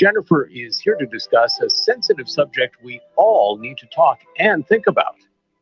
Jennifer is here to discuss a sensitive subject we all need to talk and think about.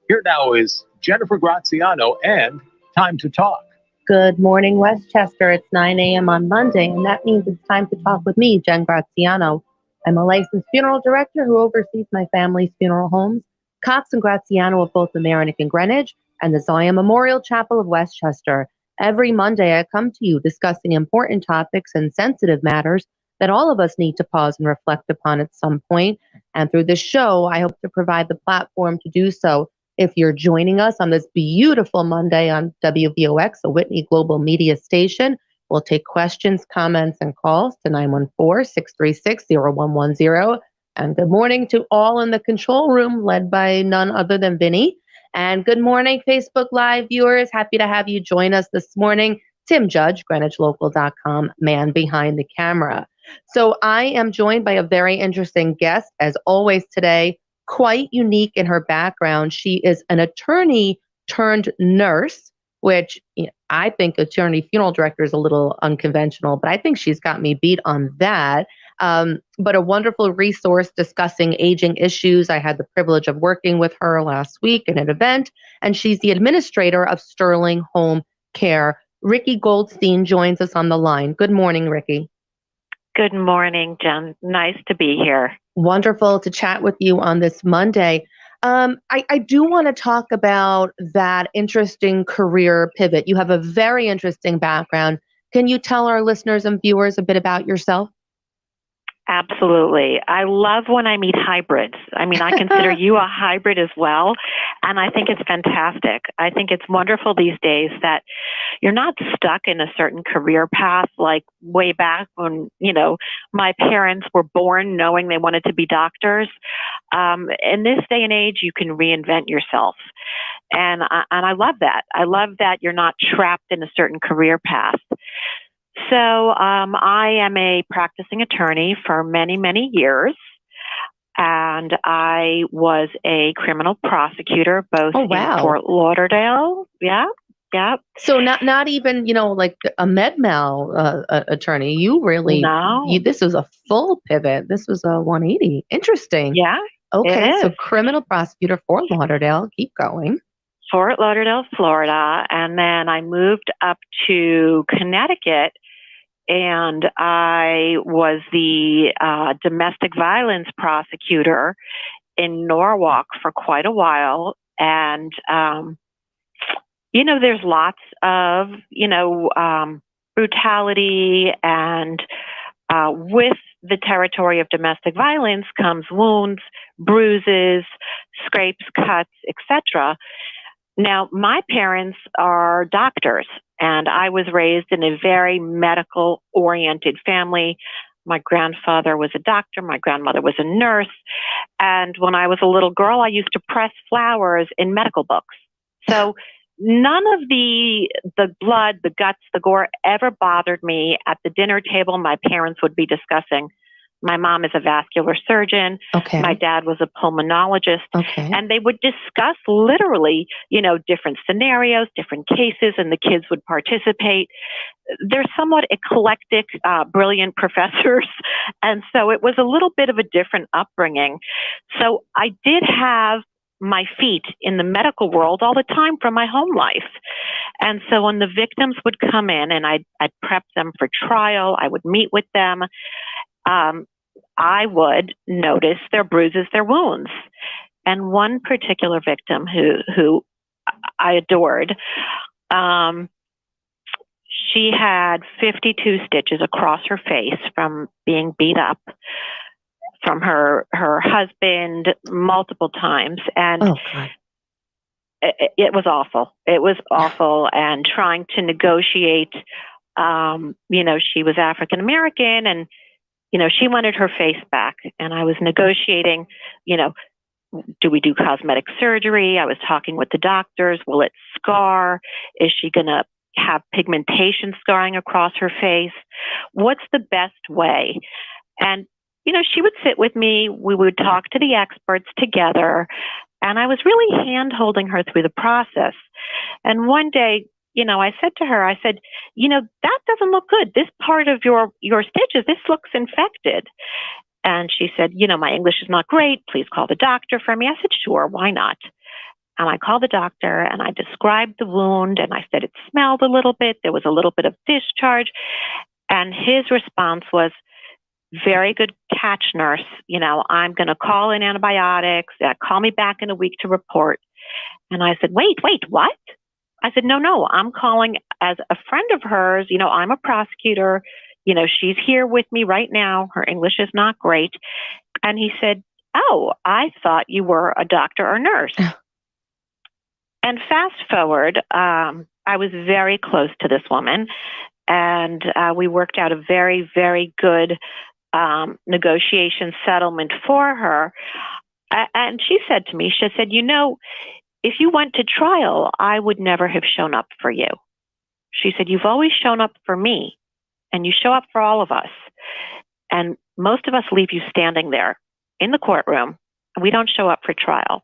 Here now is Jennifer Graziano and Time to Talk. Good morning, Westchester. It's 9 a.m. on Monday, and that means it's time to talk with me, Jen Graziano. I'm a licensed funeral director who oversees my family's funeral homes, Cox and Graziano of both the Mamaroneck and Greenwich, and the Zion Memorial Chapel of Westchester. Every Monday, I come to you discussing important topics and sensitive matters that all of us need to pause and reflect upon at some point. And through this show, I hope to provide the platform to do so. If you're joining us on this beautiful Monday on WVOX, a Whitney Global Media station, we'll take questions, comments, and calls to 914-636-0110. And good morning to all in the control room, led by none other than Vinny. And good morning, Facebook Live viewers. Happy to have you join us this morning. Tim Judge, GreenwichLocal.com, man behind the camera. So I am joined by a very interesting guest, as always today, quite unique in her background. She is an attorney turned nurse, which I think attorney funeral director is a little unconventional, but I think she's got me beat on that. But a wonderful resource discussing aging issues. I had the privilege of working with her last week in an event, and she's the administrator of Sterling Home Care. Ricki Goldstein joins us on the line. Good morning, Ricki. Good morning, Jen. Nice to be here. Wonderful to chat with you on this Monday. I do want to talk about that interesting career pivot. You have a very interesting background. Can you tell our listeners and viewers a bit about yourself? Absolutely. I love when I meet hybrids. I mean, I consider you a hybrid as well, and I think it's fantastic. I think it's wonderful these days that you're not stuck in a certain career path like way back when, my parents were born knowing they wanted to be doctors. In this day and age, you can reinvent yourself. And I love that. I love that you're not trapped in a certain career path. So I am a practicing attorney for many, many years, and I was a criminal prosecutor both in Fort Lauderdale. Yeah. So not even, like a med mal attorney. You really, this was a full pivot. This was a 180. Interesting. Yeah. Okay. So criminal prosecutor, Fort Lauderdale. Keep going. Fort Lauderdale, Florida. And then I moved up to Connecticut, and I was the domestic violence prosecutor in Norwalk for quite a while. And, there's lots of, brutality, and with the territory of domestic violence comes wounds, bruises, scrapes, cuts, etc. Now, my parents are doctors, and I was raised in a very medical-oriented family. My grandfather was a doctor. My grandmother was a nurse. And when I was a little girl, I used to press flowers in medical books. So none of the blood, the guts, the gore ever bothered me. At the dinner table, my parents would be discussing. My mom is a vascular surgeon. Okay. My dad was a pulmonologist. Okay. And they would discuss literally, different scenarios, different cases, and the kids would participate. They're somewhat eclectic, brilliant professors. And so it was a little bit of a different upbringing. So I did have my feet in the medical world all the time from my home life. And so when the victims would come in and I'd prep them for trial, I would meet with them. I would notice their bruises, their wounds. And one particular victim who I adored, she had 52 stitches across her face from being beat up from her husband multiple times. And it was awful. It was awful. And trying to negotiate, she was African American, and she wanted her face back, and I was negotiating, do we do cosmetic surgery? I was talking with the doctors. Will it scar? Is she going to have pigmentation scarring across her face? What's the best way? And, she would sit with me. We would talk to the experts together, and I was really hand-holding her through the process. And one day, I said to her, I said, that doesn't look good. This part of your stitches, this looks infected. And she said, my English is not great. Please call the doctor for me. I said, sure, why not? And I called the doctor and I described the wound and I said it smelled a little bit. There was a little bit of discharge. And his response was, very good catch, nurse. I'm going to call in antibiotics. Call me back in a week to report. And I said, wait, what? I said, no, I'm calling as a friend of hers. I'm a prosecutor. She's here with me right now. Her English is not great. And he said, oh, I thought you were a doctor or nurse. And fast forward, I was very close to this woman, and we worked out a very, very good negotiation settlement for her. And she said to me, if you went to trial, I would never have shown up for you. She said, you've always shown up for me, and you show up for all of us. And most of us leave you standing there in the courtroom. We don't show up for trial.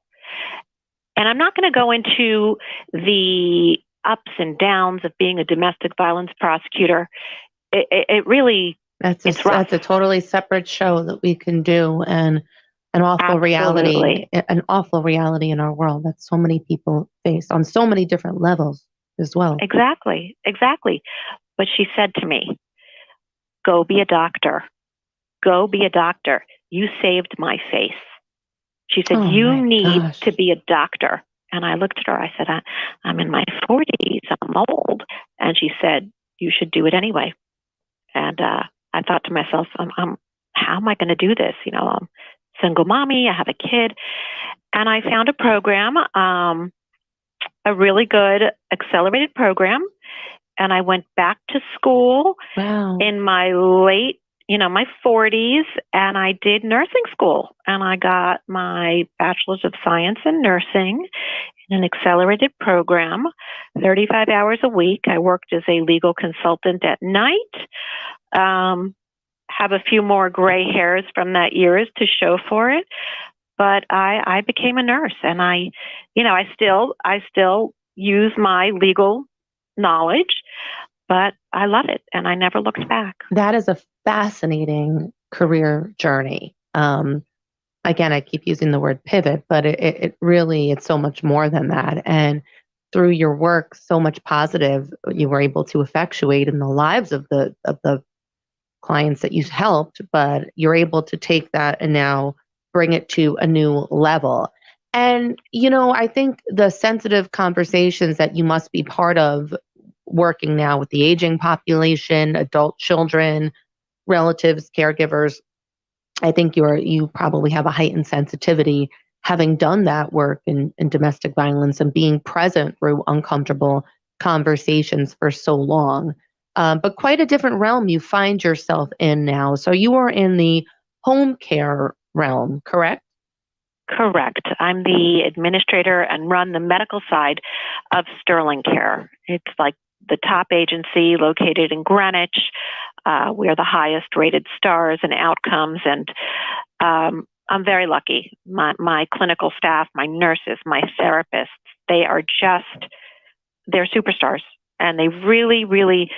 And I'm not going to go into the ups and downs of being a domestic violence prosecutor. It really, that's a totally separate show that we can do, and an awful reality in our world that so many people face on so many different levels as well. Exactly. But she said to me, go be a doctor. Go be a doctor. You saved my face. She said, you need to be a doctor. And I looked at her. I said, I'm in my 40s. I'm old. And she said, you should do it anyway. And I thought to myself, how am I going to do this? I'm single mommy. I have a kid. And I found a program, a really good accelerated program. And I went back to school in my late, my 40s, and I did nursing school. And I got my Bachelor's of Science in Nursing in an accelerated program, 35 hours a week. I worked as a legal consultant at night. Have a few more gray hairs from that years to show for it. But I became a nurse, and I still use my legal knowledge, but I love it, and I never looked back. That is a fascinating career journey. Again, I keep using the word pivot, but it really, it's so much more than that. And through your work, so much positive you were able to effectuate in the lives of the clients that you've helped, but you're able to take that and now bring it to a new level. And, I think the sensitive conversations that you must be part of working now with the aging population, adult children, relatives, caregivers, I think you probably have a heightened sensitivity having done that work in domestic violence and being present through uncomfortable conversations for so long. But quite a different realm you find yourself in now. So you are in the home care realm, correct? Correct. I'm the administrator and run the medical side of Sterling Care. It's like the top agency located in Greenwich. We are the highest rated stars and outcomes, and I'm very lucky. My clinical staff, my nurses, my therapists, they're superstars. And they really, really,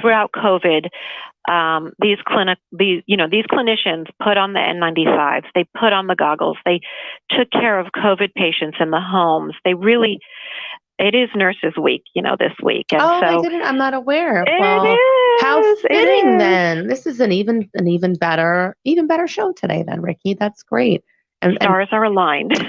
throughout COVID, these clinicians put on the N95s, they put on the goggles, they took care of COVID patients in the homes. It is Nurses Week, this week. And I'm not aware. Well, how fitting then. This is an even better show today then, Ricki. That's great. And stars are aligned.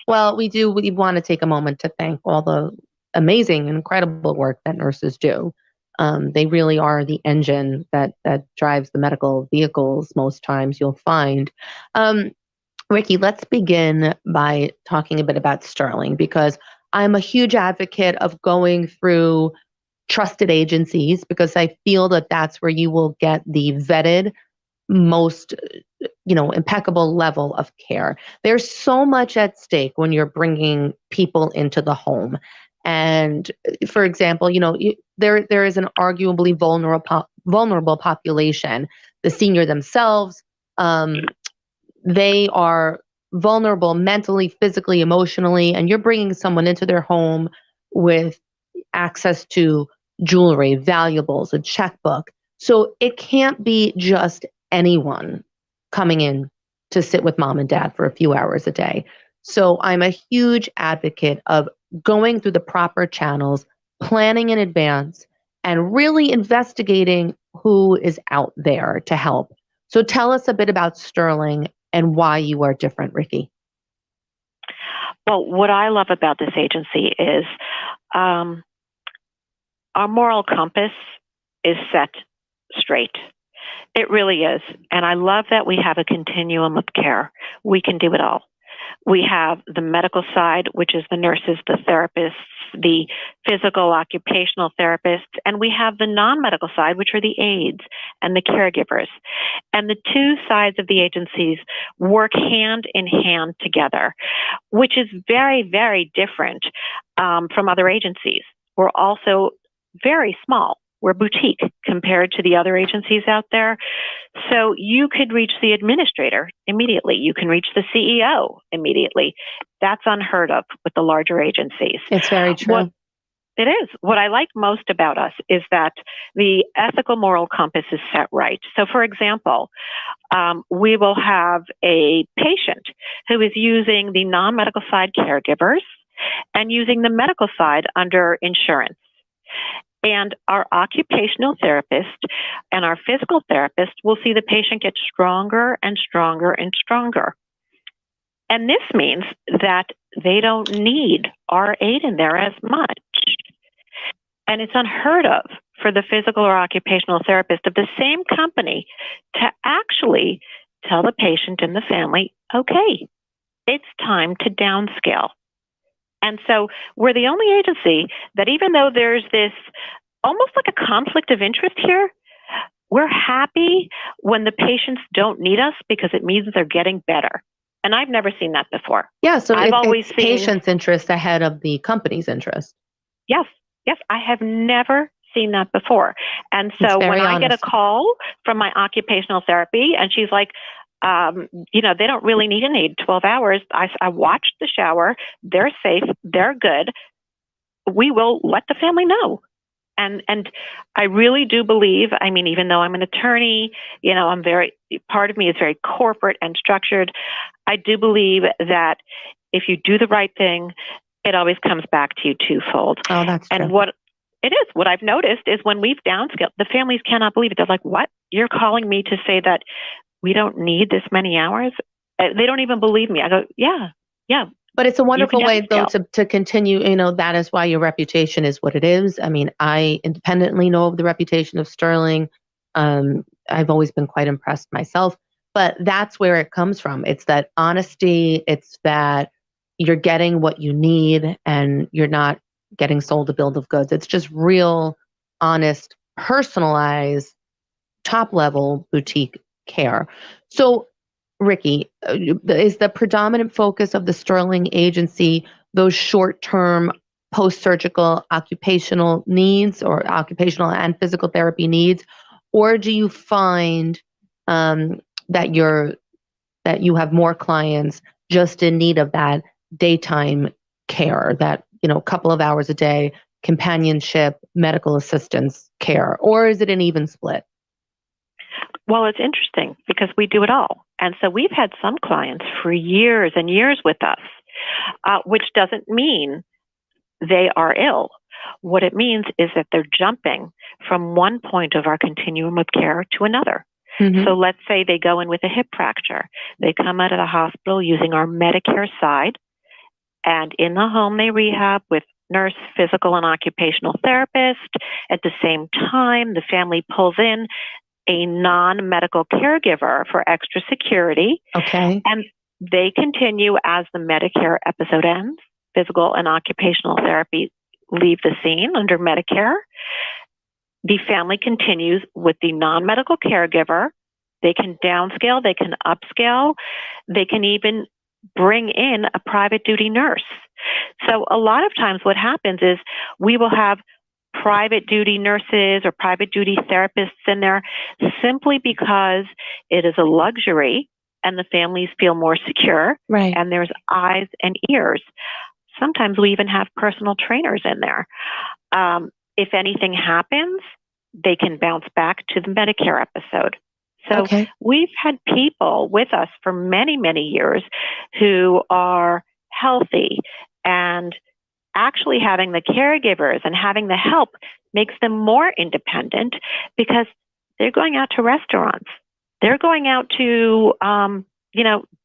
Well, we want to take a moment to thank all the amazing, incredible work that nurses do. They really are the engine that drives the medical vehicles most times, you'll find. Ricki, let's begin by talking a bit about Sterling, because I'm a huge advocate of going through trusted agencies, because I feel that that's where you will get the vetted, most impeccable level of care. There's so much at stake when you're bringing people into the home. And for example, there is an arguably vulnerable population. The senior themselves, they are vulnerable mentally, physically, emotionally, and you're bringing someone into their home with access to jewelry, valuables, a checkbook. So it can't be just anyone coming in to sit with mom and dad for a few hours a day. So I'm a huge advocate of going through the proper channels, planning in advance, and really investigating who is out there to help. So tell us a bit about Sterling and why you are different, Ricki. Well, what I love about this agency is our moral compass is set straight. It really is. And I love that we have a continuum of care. We can do it all. We have the medical side, which is the nurses, the therapists, the physical occupational therapists, and we have the non-medical side, which are the aides and the caregivers. And the two sides of the agencies work hand in hand together, which is very, very different from other agencies. We're also very small. We're boutique compared to the other agencies out there. So you could reach the administrator immediately. You can reach the CEO immediately. That's unheard of with the larger agencies. It's very true. It is. What I like most about us is that the ethical moral compass is set right. So for example, we will have a patient who is using the non-medical side caregivers and using the medical side under insurance. And our occupational therapist and our physical therapist will see the patient get stronger and stronger and stronger. And this means that they don't need our aid in there as much. And it's unheard of for the physical or occupational therapist of the same company to actually tell the patient and the family, okay, it's time to downscale. And so we're the only agency that, even though there's this almost like a conflict of interest here, we're happy when the patients don't need us because it means they're getting better. And I've never seen that before. Yeah, so I've always it's seen patient's interest ahead of the company's interest. Yes, I have never seen that before. And so when I get a call from my occupational therapy and she's like, they don't really need an aid 12 hours. I watched the shower. They're safe. They're good. We will let the family know. And I really do believe, I mean, even though I'm an attorney, part of me is very corporate and structured. I do believe that if you do the right thing, it always comes back to you twofold. Oh, that's true. And what I've noticed is when we've downscaled, the families cannot believe it. They're like, what? You're calling me to say that we don't need this many hours? They don't even believe me. I go, yeah. But it's a wonderful way, though, to continue. That is why your reputation is what it is. I mean, I independently know of the reputation of Sterling. I've always been quite impressed myself. But that's where it comes from. It's that honesty. It's that you're getting what you need and you're not getting sold a bill of goods. It's just real, honest, personalized, top-level boutique care. So, Ricki, is the predominant focus of the Sterling agency those short-term post-surgical occupational needs or occupational and physical therapy needs, or do you find that you have more clients just in need of that daytime care, that a couple of hours a day, companionship, medical assistance care, or is it an even split? Well, it's interesting because we do it all. And so we've had some clients for years and years with us, which doesn't mean they are ill. What it means is that they're jumping from one point of our continuum of care to another. Mm-hmm. So let's say they go in with a hip fracture. They come out of the hospital using our Medicare side, and in the home they rehab with nurse, physical, and occupational therapist. At the same time, the family pulls in a non-medical caregiver for extra security. Okay. And they continue as the Medicare episode ends. Physical and occupational therapy leave the scene under Medicare. The family continues with the non-medical caregiver. They can downscale, they can upscale, they can even bring in a private duty nurse. So a lot of times what happens is we will have private duty nurses or private duty therapists in there simply because it is a luxury and the families feel more secure, right, and there's eyes and ears. sometimes we even have personal trainers in there. If anything happens, they can bounce back to the Medicare episode. So we've had people with us for many, many years who are healthy, and actually having the caregivers and having the help makes them more independent because they're going out to restaurants. They're going out to,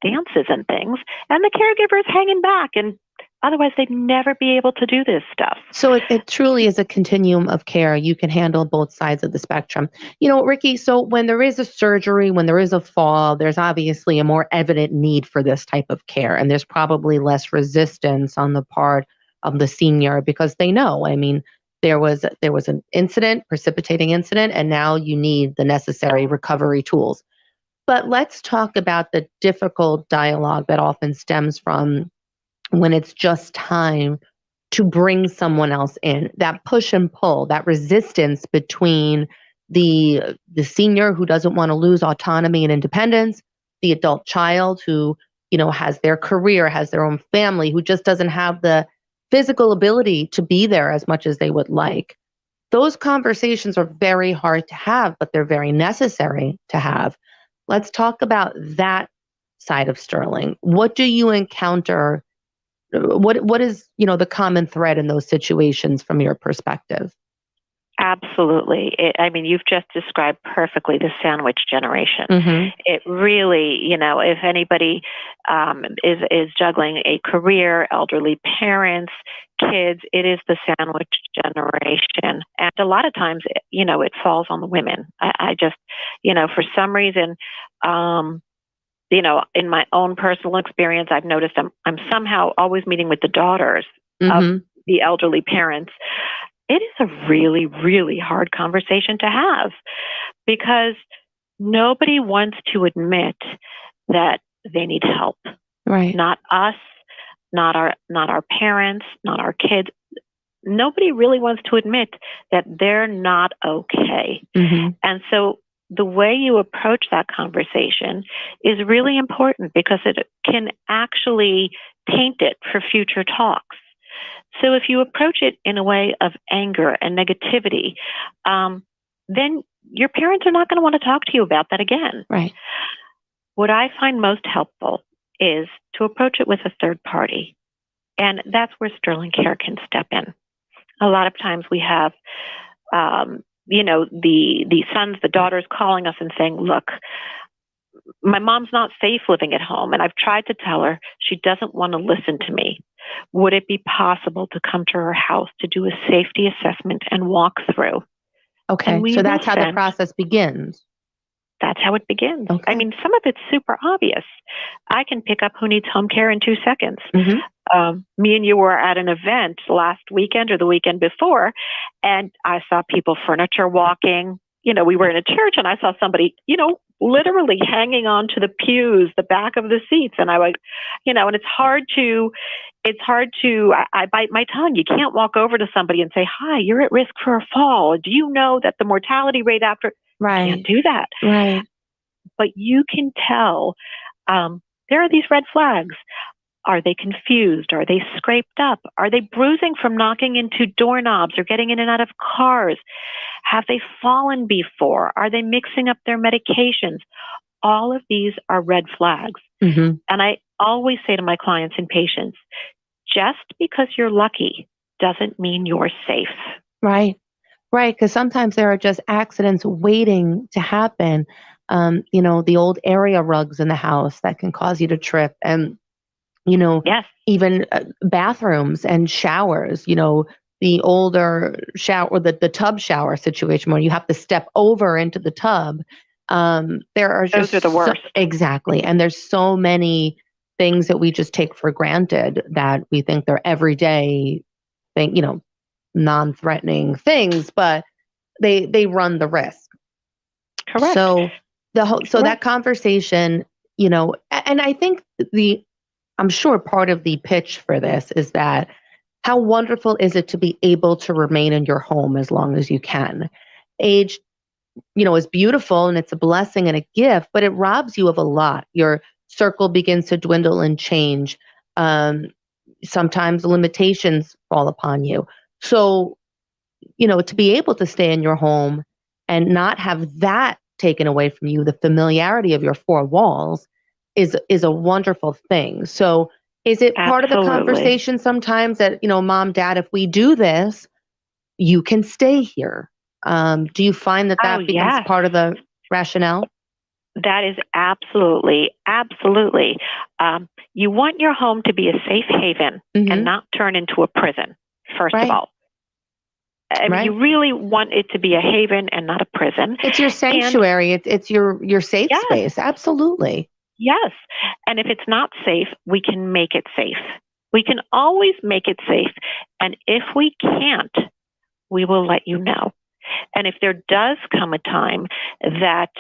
dances and things, and the caregiver is hanging back, and otherwise they'd never be able to do this stuff. So it truly is a continuum of care. You can handle both sides of the spectrum. Ricki, so when there is a surgery, when there is a fall, there's obviously a more evident need for this type of care, and there's probably less resistance on the part of the senior because they know, there was an incident, precipitating incident, and now you need the necessary recovery tools. But let's talk about the difficult dialogue that often stems from when it's just time to bring someone else in, that push and pull, that resistance between the senior who doesn't want to lose autonomy and independence, the adult child who, has their career, has their own family, who just doesn't have the physical ability to be there as much as they would like. Those conversations are very hard to have, but they're very necessary to have. Let's talk about that side of Sterling. What do you encounter? What is, the common thread in those situations from your perspective? Absolutely. You've just described perfectly the sandwich generation. Mm-hmm. It really, if anybody is juggling a career, elderly parents, kids, it is the sandwich generation. And a lot of times, it falls on the women. I just, for some reason, in my own personal experience, I've noticed I'm somehow always meeting with the daughters mm-hmm. of the elderly parents. It is a really, really hard conversation to have because nobody wants to admit that they need help. Right. Not us, not our parents, not our kids. Nobody really wants to admit that they're not okay. Mm-hmm. And so the way you approach that conversation is really important because it can actually taint it for future talks. So if you approach it in a way of anger and negativity, then your parents are not going to want to talk to you about that again. Right. What I find most helpful is to approach it with a third party. And that's where Sterling Care can step in. A lot of times we have, the sons, the daughters calling us and saying, look, my mom's not safe living at home, and I've tried to tell her. She doesn't want to listen to me. Would it be possible to come to her house to do a safety assessment and walk through? Okay, so that's how the process begins. That's how it begins. Okay. Some of it's super obvious. I can pick up who needs home care in 2 seconds. Mm-hmm. Me and you were at an event last weekend or the weekend before, and I saw people furniture walking. We were in a church, and I saw somebody, literally hanging on to the pews, the back of the seats. And I was, and it's hard to, I bite my tongue. You can't walk over to somebody and say, hi, you're at risk for a fall. Do you know that the mortality rate after, right. You can't do that. Right. But you can tell, there are these red flags. Are they confused? Are they scraped up? Are they bruising from knocking into doorknobs or getting in and out of cars? Have they fallen before? Are they mixing up their medications? All of these are red flags. Mm-hmm. And I always say to my clients and patients, just because you're lucky doesn't mean you're safe. Right. Right. Because sometimes there are just accidents waiting to happen. The old area rugs in the house that can cause you to trip. And yes. Even bathrooms and showers, the older shower, the tub shower situation where you have to step over into the tub. There are just those are the worst. Exactly. And there's so many things that we just take for granted that we think they're everyday thing, non-threatening things, but they run the risk. Correct. So that conversation, and I think I'm sure part of the pitch for this is that how wonderful is it to be able to remain in your home as long as you can? Age, is beautiful and it's a blessing and a gift, but it robs you of a lot. Your circle begins to dwindle and change. Sometimes limitations fall upon you. So, to be able to stay in your home and not have that taken away from you, the familiarity of your four walls is a wonderful thing. So is it part of the Absolutely. conversation sometimes that, Mom, Dad, if we do this, you can stay here? Do you find that becomes yes. part of the rationale? That is absolutely. You want your home to be a safe haven and not turn into a prison, first of all. I mean, you really want it to be a haven and not a prison. It's your sanctuary. It's your safe space. Absolutely. Yes. And if it's not safe, we can make it safe. We can always make it safe. And if we can't, we will let you know. And if there does come a time that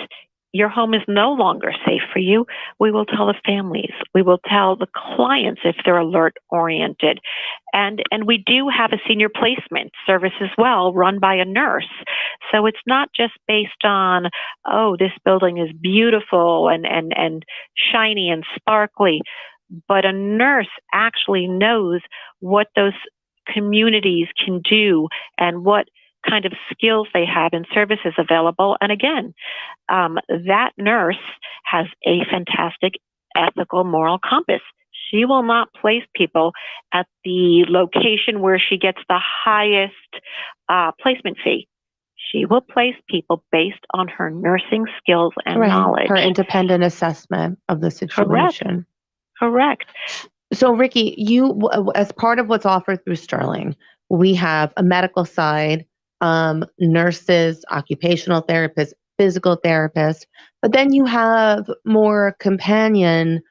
your home is no longer safe for you, we will tell the families. We will tell the clients if they're alert oriented. And we do have a senior placement service as well, run by a nurse. So it's not just based on, oh, this building is beautiful and shiny and sparkly, but a nurse actually knows what those communities can do and what kind of skills they have and services available. And again, that nurse has a fantastic ethical moral compass. She will not place people at the location where she gets the highest placement fee. She will place people based on her nursing skills and knowledge. Her independent assessment of the situation. Correct. So, Ricki, you, as part of what's offered through Sterling, we have a medical side, nurses, occupational therapists, physical therapists, but then you have more companion,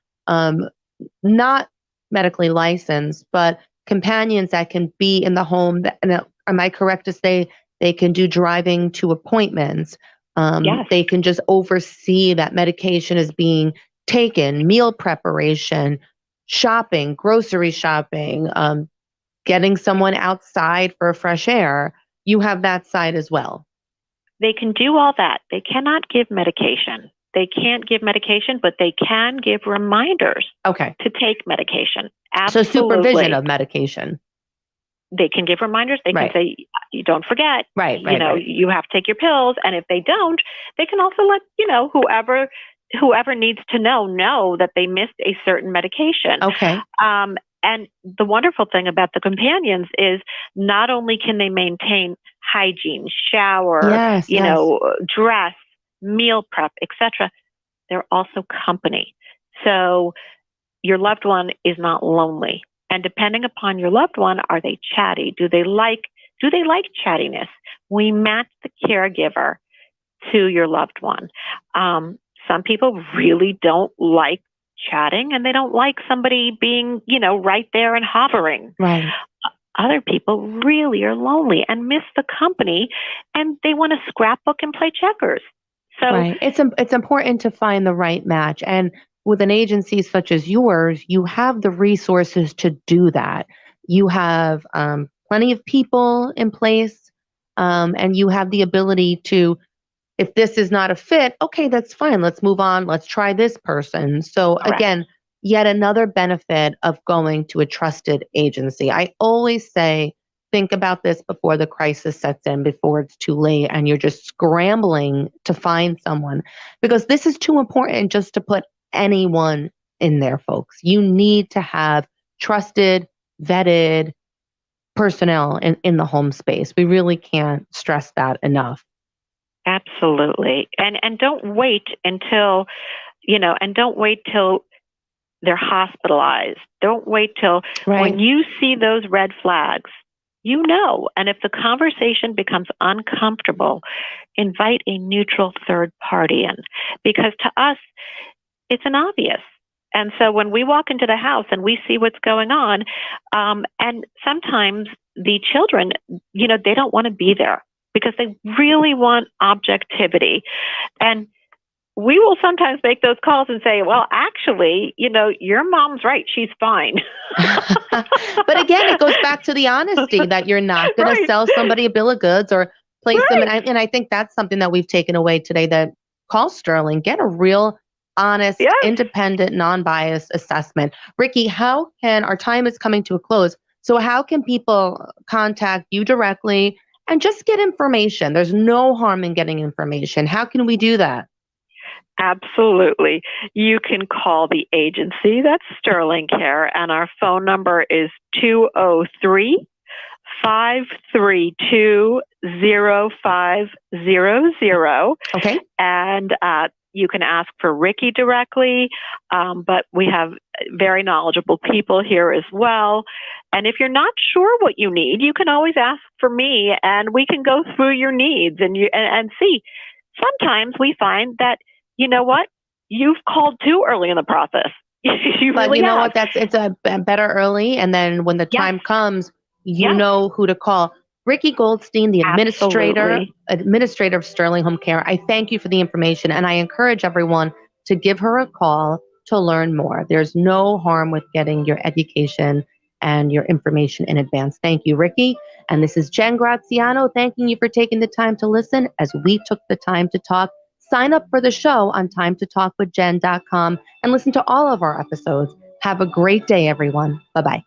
not medically licensed, but companions that can be in the home. Am I correct to say they can do driving to appointments? Yes. They can just oversee that medication is being taken, meal preparation, shopping, grocery shopping, getting someone outside for fresh air. You have that side as well. They can do all that. They cannot give medication. They can't give medication, but they can give reminders to take medication. Absolutely. So supervision of medication. They can give reminders. They can say, you don't forget, you have to take your pills. And if they don't, they can also let, whoever needs to know that they missed a certain medication. Okay. And the wonderful thing about the companions is not only can they maintain hygiene, shower, dress, meal prep, etc., they're also company. So your loved one is not lonely. And depending upon your loved one, are they chatty? Do they like chattiness? We match the caregiver to your loved one. Some people really don't like chatting and they don't like somebody being, right there and hovering. Right. Other people really are lonely and miss the company and they want to scrapbook and play checkers. So it's important to find the right match. And with an agency such as yours, you have the resources to do that. You have plenty of people in place, and you have the ability to, if this is not a fit, okay, that's fine. Let's move on. Let's try this person. So again, yet another benefit of going to a trusted agency. I always say, think about this before the crisis sets in, before it's too late and you're just scrambling to find someone, because this is too important just to put anyone in there, folks. You need to have trusted, vetted personnel in the home space. We really can't stress that enough. Absolutely. And don't wait until, they're hospitalized. Don't wait till when you see those red flags, and if the conversation becomes uncomfortable, invite a neutral third party in, because to us, it's an obvious. And so when we walk into the house and we see what's going on, and sometimes the children, they don't want to be there because they really want objectivity. And we will sometimes make those calls and say, well, actually, your mom's right. She's fine. But again, it goes back to the honesty that you're not going to sell somebody a bill of goods or place them. And I think that's something that we've taken away today, that call Sterling, get a real honest, independent, non-biased assessment. Ricki, our time is coming to a close. So how can people contact you directly and just get information? There's no harm in getting information. How can we do that? Absolutely. You can call the agency, that's Sterling Care, and our phone number is 203-532-0500. Okay. And you can ask for Ricki directly, but we have very knowledgeable people here as well. And if you're not sure what you need, you can always ask for me, and we can go through your needs and see. Sometimes we find that, you know what, you've called too early in the process. But you know what? It's a better early, and then when the time comes, you know who to call. Ricki Goldstein, the administrator of Sterling Home Care. I thank you for the information, and I encourage everyone to give her a call to learn more. There's no harm with getting your education and your information in advance. Thank you, Ricki. And this is Jen Graziano thanking you for taking the time to listen as we took the time to talk. Sign up for the show on timetotalkwithjen.com and listen to all of our episodes. Have a great day, everyone. Bye-bye.